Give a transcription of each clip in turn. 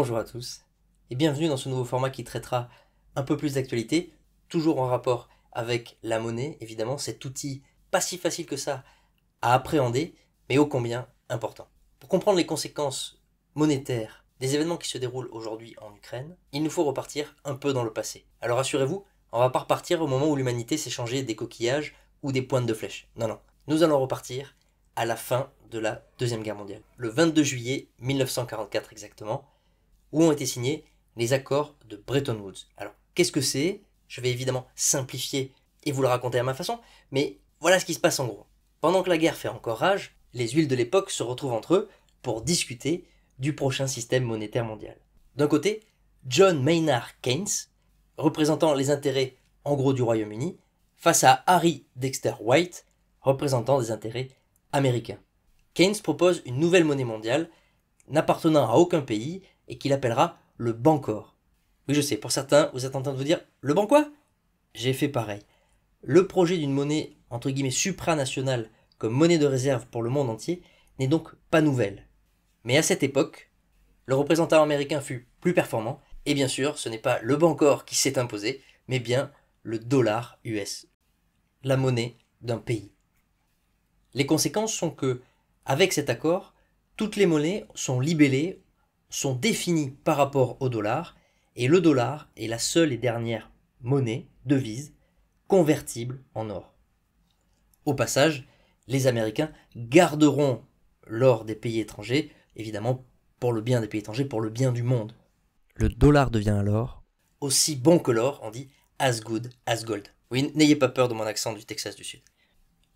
Bonjour à tous et bienvenue dans ce nouveau format qui traitera un peu plus d'actualité, toujours en rapport avec la monnaie, évidemment, cet outil pas si facile que ça à appréhender, mais ô combien important. Pour comprendre les conséquences monétaires des événements qui se déroulent aujourd'hui en Ukraine, il nous faut repartir un peu dans le passé. Alors rassurez-vous, on va pas repartir au moment où l'humanité s'échangeait des coquillages ou des pointes de flèches. Non, nous allons repartir à la fin de la Deuxième Guerre mondiale, le 22 juillet 1944 exactement, où ont été signés les accords de Bretton Woods. Alors, qu'est-ce que c'est? Je vais évidemment simplifier et vous le raconter à ma façon, mais voilà ce qui se passe en gros. Pendant que la guerre fait encore rage, les huiles de l'époque se retrouvent entre eux pour discuter du prochain système monétaire mondial. D'un côté, John Maynard Keynes, représentant les intérêts en gros du Royaume-Uni, face à Harry Dexter White, représentant des intérêts américains. Keynes propose une nouvelle monnaie mondiale n'appartenant à aucun pays et qu'il appellera le Bancor. Oui, je sais, pour certains, vous êtes en train de vous dire « Le banc quoi ?» J'ai fait pareil. Le projet d'une monnaie entre guillemets supranationale comme monnaie de réserve pour le monde entier n'est donc pas nouvelle. Mais à cette époque, le représentant américain fut plus performant et bien sûr, ce n'est pas le Bancor qui s'est imposé, mais bien le dollar US, la monnaie d'un pays. Les conséquences sont que, avec cet accord, toutes les monnaies sont libellées, sont définies par rapport au dollar, et le dollar est la seule et dernière monnaie, devise, convertible en or. Au passage, les Américains garderont l'or des pays étrangers, évidemment pour le bien des pays étrangers, pour le bien du monde. Le dollar devient alors aussi bon que l'or, on dit as good as gold. Oui, n'ayez pas peur de mon accent du Texas du Sud.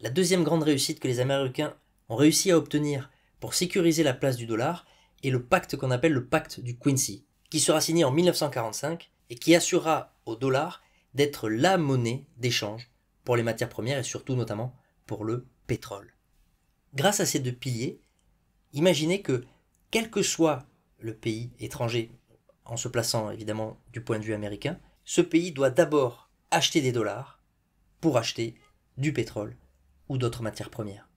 La deuxième grande réussite que les Américains ont réussi à obtenir pour sécuriser la place du dollar est le pacte qu'on appelle le pacte du Quincy, qui sera signé en 1945 et qui assurera au dollar d'être la monnaie d'échange pour les matières premières et surtout notamment pour le pétrole. Grâce à ces deux piliers, imaginez que quel que soit le pays étranger, en se plaçant évidemment du point de vue américain, ce pays doit d'abord acheter des dollars pour acheter du pétrole ou d'autres matières premières.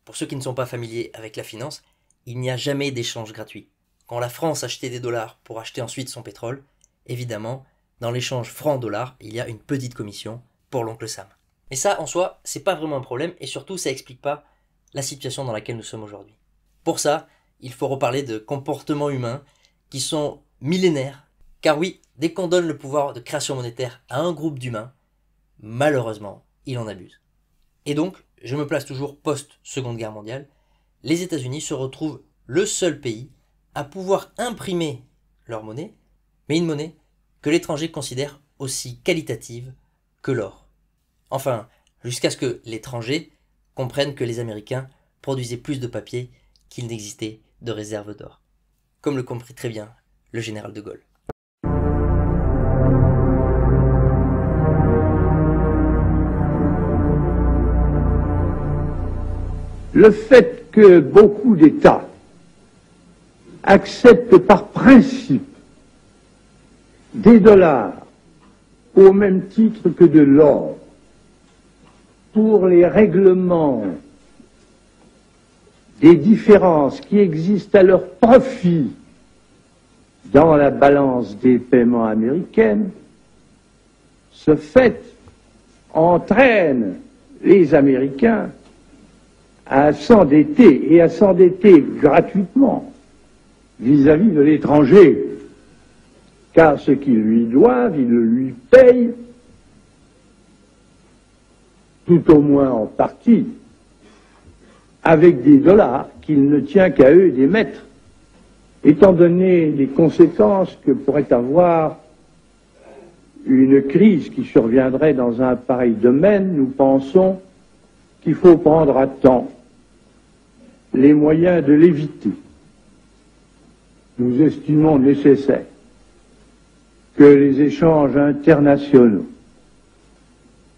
Pour ceux qui ne sont pas familiers avec la finance, il n'y a jamais d'échange gratuit. Quand la France achetait des dollars pour acheter ensuite son pétrole, évidemment, dans l'échange franc-dollar, il y a une petite commission pour l'oncle Sam. Et ça, en soi, c'est pas vraiment un problème et surtout, ça explique pas la situation dans laquelle nous sommes aujourd'hui. Pour ça, il faut reparler de comportements humains qui sont millénaires, car oui, dès qu'on donne le pouvoir de création monétaire à un groupe d'humains, malheureusement, il en abuse. Et donc, je me place toujours post-Seconde Guerre mondiale, les États-Unis se retrouvent le seul pays à pouvoir imprimer leur monnaie, mais une monnaie que l'étranger considère aussi qualitative que l'or. Enfin, jusqu'à ce que l'étranger comprenne que les Américains produisaient plus de papier qu'il n'existait de réserve d'or. Comme le comprit très bien le général de Gaulle. Le fait que beaucoup d'États acceptent par principe des dollars au même titre que de l'or pour les règlements des différences qui existent à leur profit dans la balance des paiements américaine, ce fait entraîne les Américains à s'endetter et à s'endetter gratuitement vis-à-vis de l'étranger, car ce qu'ils lui doivent, ils le lui payent, tout au moins en partie, avec des dollars qu'il ne tient qu'à eux d'émettre. Étant donné les conséquences que pourrait avoir une crise qui surviendrait dans un pareil domaine, nous pensons qu'il faut prendre à temps les moyens de l'éviter. Nous estimons nécessaire que les échanges internationaux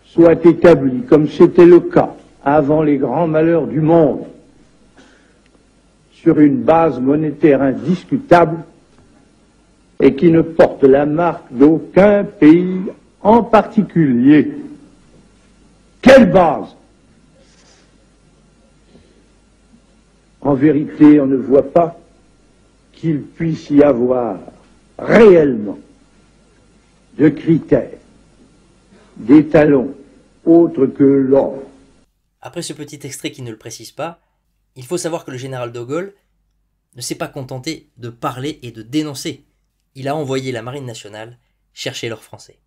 soient établis, comme c'était le cas avant les grands malheurs du monde, sur une base monétaire indiscutable et qui ne porte la marque d'aucun pays en particulier. Quelle base? En vérité, on ne voit pas qu'il puisse y avoir réellement de critères, d'étalons autres que l'or. Après ce petit extrait qui ne le précise pas, il faut savoir que le général de Gaulle ne s'est pas contenté de parler et de dénoncer. Il a envoyé la marine nationale chercher l'or français.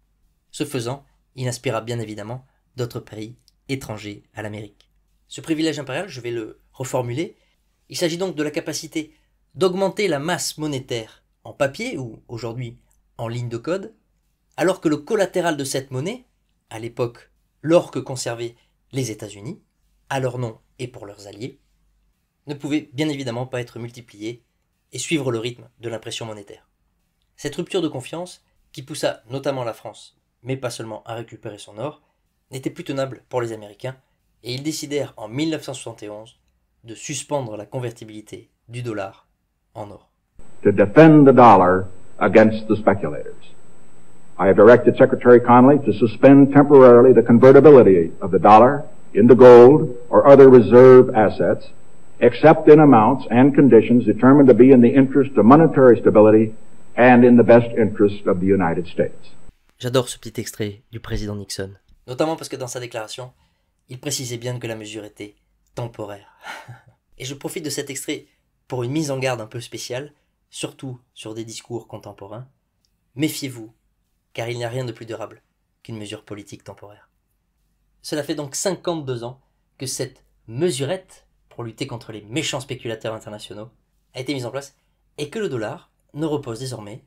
Ce faisant, il inspira bien évidemment d'autres pays étrangers à l'Amérique. Ce privilège impérial, je vais le reformuler, il s'agit donc de la capacité d'augmenter la masse monétaire en papier ou aujourd'hui en ligne de code, alors que le collatéral de cette monnaie, à l'époque l'or que conservaient les États-Unis, à leur nom et pour leurs alliés, ne pouvait bien évidemment pas être multiplié et suivre le rythme de l'impression monétaire. Cette rupture de confiance, qui poussa notamment la France, mais pas seulement à récupérer son or, n'était plus tenable pour les Américains, et ils décidèrent en 1971 de suspendre la convertibilité du dollar en or. To defend the dollar against the speculators. I have directed Secretary Connally to suspend temporarily the convertibility of the dollar into gold or other reserve assets, except in amounts and conditions determined to be in the interest of monetary stability and in the best interest of the United States. J'adore ce petit extrait du président Nixon, notamment parce que dans sa déclaration, il précisait bien que la mesure était temporaire. Et je profite de cet extrait pour une mise en garde un peu spéciale, surtout sur des discours contemporains. Méfiez-vous, car il n'y a rien de plus durable qu'une mesure politique temporaire. Cela fait donc 52 ans que cette mesurette, pour lutter contre les méchants spéculateurs internationaux, a été mise en place et que le dollar ne repose désormais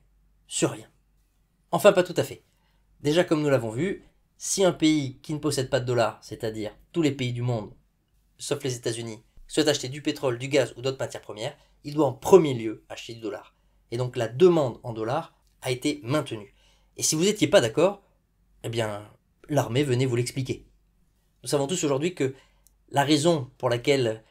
sur rien. Enfin, pas tout à fait. Déjà, comme nous l'avons vu, si un pays qui ne possède pas de dollar, c'est-à-dire tous les pays du monde, sauf les États-Unis, souhaite acheter du pétrole, du gaz ou d'autres matières premières, il doit en premier lieu acheter du dollar. Et donc la demande en dollars a été maintenue. Et si vous n'étiez pas d'accord, eh bien, l'armée venait vous l'expliquer. Nous savons tous aujourd'hui que la raison pour laquelle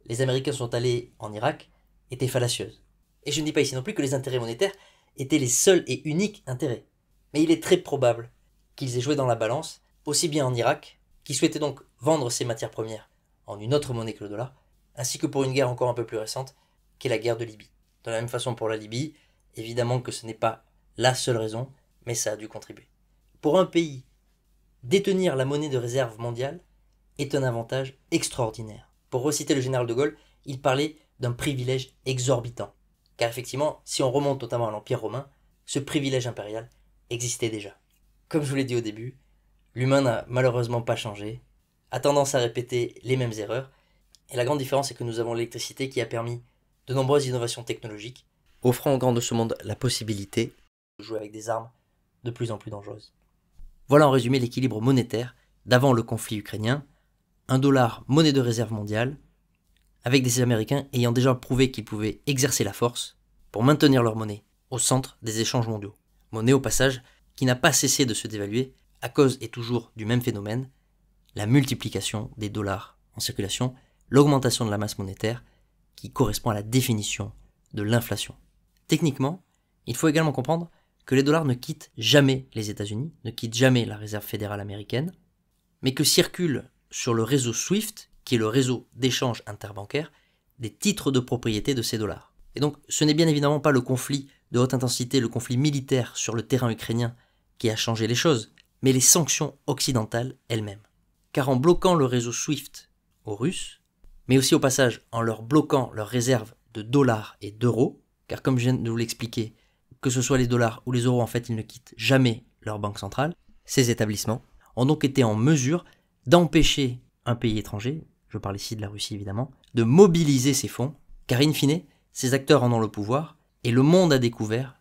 les Américains sont allés en Irak était fallacieuse. Et je ne dis pas ici non plus que les intérêts monétaires étaient les seuls et uniques intérêts. Mais il est très probable qu'ils aient joué dans la balance, aussi bien en Irak, qui souhaitait donc vendre ses matières premières en une autre monnaie que le dollar, ainsi que pour une guerre encore un peu plus récente, qu'est la guerre de Libye. De la même façon pour la Libye, évidemment que ce n'est pas la seule raison, mais ça a dû contribuer. Pour un pays, détenir la monnaie de réserve mondiale est un avantage extraordinaire. Pour reciter le général de Gaulle, il parlait d'un privilège exorbitant. Car effectivement, si on remonte notamment à l'Empire romain, ce privilège impérial existait déjà. Comme je vous l'ai dit au début, l'humain n'a malheureusement pas changé, a tendance à répéter les mêmes erreurs, et la grande différence est que nous avons l'électricité qui a permis de nombreuses innovations technologiques, offrant aux grands de ce monde la possibilité de jouer avec des armes de plus en plus dangereuses. Voilà en résumé l'équilibre monétaire d'avant le conflit ukrainien, un dollar monnaie de réserve mondiale, avec des Américains ayant déjà prouvé qu'ils pouvaient exercer la force pour maintenir leur monnaie au centre des échanges mondiaux. Monnaie au passage qui n'a pas cessé de se dévaluer à cause et toujours du même phénomène, la multiplication des dollars en circulation, l'augmentation de la masse monétaire qui correspond à la définition de l'inflation. Techniquement, il faut également comprendre que les dollars ne quittent jamais les États-Unis, ne quittent jamais la réserve fédérale américaine, mais que circulent sur le réseau SWIFT, qui est le réseau d'échange interbancaire, des titres de propriété de ces dollars. Et donc, ce n'est bien évidemment pas le conflit de haute intensité, le conflit militaire sur le terrain ukrainien qui a changé les choses, mais les sanctions occidentales elles-mêmes. Car en bloquant le réseau SWIFT aux Russes, mais aussi au passage en leur bloquant leurs réserves de dollars et d'euros, car comme je viens de vous l'expliquer, que ce soit les dollars ou les euros, en fait, ils ne quittent jamais leur banque centrale, ces établissements ont donc été en mesure d'empêcher un pays étranger, je parle ici de la Russie évidemment, de mobiliser ces fonds, car in fine, ces acteurs en ont le pouvoir, et le monde a découvert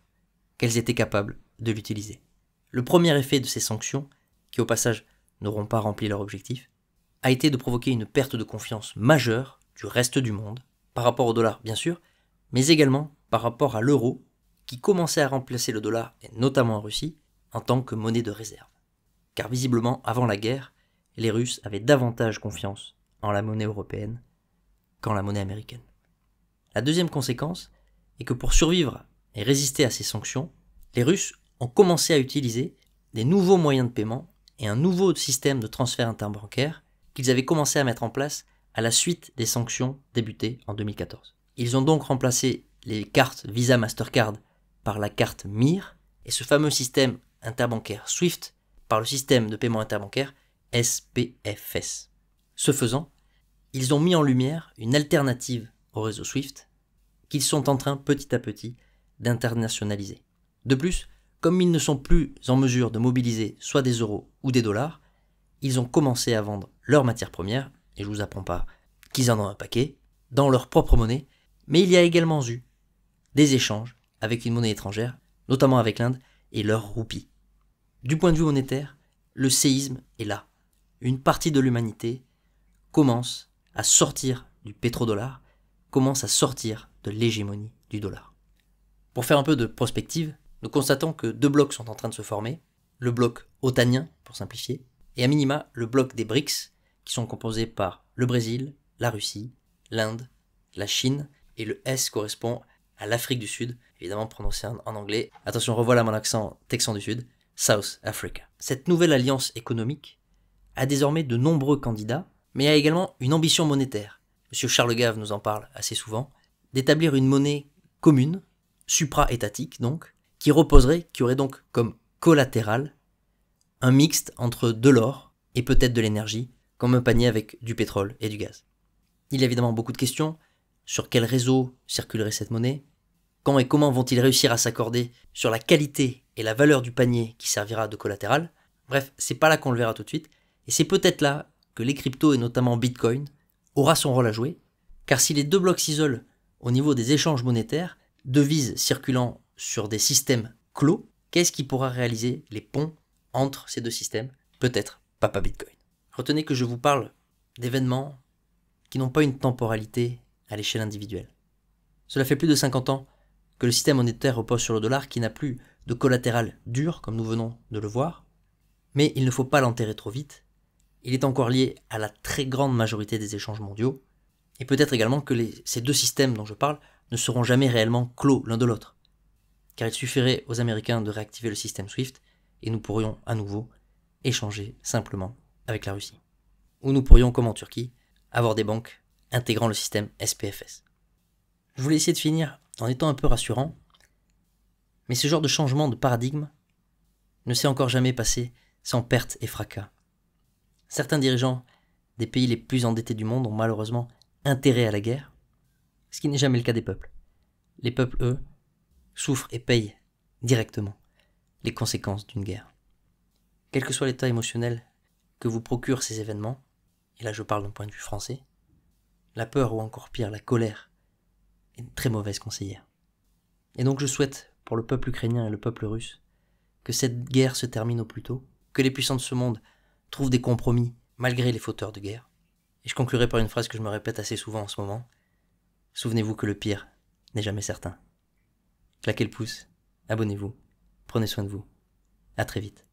qu'elles étaient capables de l'utiliser. Le premier effet de ces sanctions, qui au passage n'auront pas rempli leur objectif, a été de provoquer une perte de confiance majeure du reste du monde, par rapport au dollar bien sûr, mais également par rapport à l'euro, qui commençait à remplacer le dollar, et notamment en Russie, en tant que monnaie de réserve. Car visiblement, avant la guerre, les Russes avaient davantage confiance en la monnaie européenne qu'en la monnaie américaine. La deuxième conséquence est que pour survivre et résister à ces sanctions, les Russes ont commencé à utiliser des nouveaux moyens de paiement et un nouveau système de transfert interbancaire qu'ils avaient commencé à mettre en place à la suite des sanctions débutées en 2014. Ils ont donc remplacé les cartes Visa Mastercard par la carte MIR et ce fameux système interbancaire SWIFT par le système de paiement interbancaire SPFS. Ce faisant, ils ont mis en lumière une alternative au réseau SWIFT qu'ils sont en train petit à petit d'internationaliser. De plus, comme ils ne sont plus en mesure de mobiliser soit des euros ou des dollars, ils ont commencé à vendre leurs matières premières, et je vous apprends pas qu'ils en ont un paquet, dans leur propre monnaie, mais il y a également eu des échanges avec une monnaie étrangère, notamment avec l'Inde et leur roupie. Du point de vue monétaire, le séisme est là. Une partie de l'humanité commence à sortir du pétrodollar, commence à sortir de l'hégémonie du dollar. Pour faire un peu de prospective, nous constatons que deux blocs sont en train de se former, le bloc otanien, pour simplifier, et à minima le bloc des BRICS, qui sont composés par le Brésil, la Russie, l'Inde, la Chine, et le S correspond à l'Afrique du Sud, évidemment prononcé en anglais. Attention, revoilà mon accent texan du Sud, South Africa. Cette nouvelle alliance économique a désormais de nombreux candidats, mais a également une ambition monétaire. Monsieur Charles Gave nous en parle assez souvent, d'établir une monnaie commune, supra-étatique donc, qui aurait donc comme collatéral un mixte entre de l'or et peut-être de l'énergie, comme un panier avec du pétrole et du gaz. Il y a évidemment beaucoup de questions sur quel réseau circulerait cette monnaie, quand et comment vont-ils réussir à s'accorder sur la qualité et la valeur du panier qui servira de collatéral. Bref, c'est pas là qu'on le verra tout de suite, et c'est peut-être là que les cryptos et notamment Bitcoin aura son rôle à jouer, car si les deux blocs s'isolent au niveau des échanges monétaires, devises circulant sur des systèmes clos, qu'est-ce qui pourra réaliser les ponts entre ces deux systèmes? Peut-être Papa Bitcoin. Retenez que je vous parle d'événements qui n'ont pas une temporalité à l'échelle individuelle. Cela fait plus de 50 ans que le système monétaire repose sur le dollar qui n'a plus de collatéral dur, comme nous venons de le voir, mais il ne faut pas l'enterrer trop vite. Il est encore lié à la très grande majorité des échanges mondiaux, et peut-être également que ces deux systèmes dont je parle ne seront jamais réellement clos l'un de l'autre, car il suffirait aux Américains de réactiver le système SWIFT, et nous pourrions à nouveau échanger simplement avec la Russie. Ou nous pourrions, comme en Turquie, avoir des banques intégrant le système SPFS. Je voulais essayer de finir en étant un peu rassurant, mais ce genre de changement de paradigme ne s'est encore jamais passé sans perte et fracas. Certains dirigeants des pays les plus endettés du monde ont malheureusement intérêt à la guerre, ce qui n'est jamais le cas des peuples. Les peuples, eux, souffrent et payent directement les conséquences d'une guerre. Quel que soit l'état émotionnel que vous procurent ces événements, et là je parle d'un point de vue français, la peur ou encore pire, la colère est une très mauvaise conseillère. Et donc je souhaite, pour le peuple ukrainien et le peuple russe, que cette guerre se termine au plus tôt, que les puissants de ce monde trouvent des compromis malgré les fauteurs de guerre. Et je conclurai par une phrase que je me répète assez souvent en ce moment. Souvenez-vous que le pire n'est jamais certain. Claquez le pouce, abonnez-vous, prenez soin de vous. À très vite.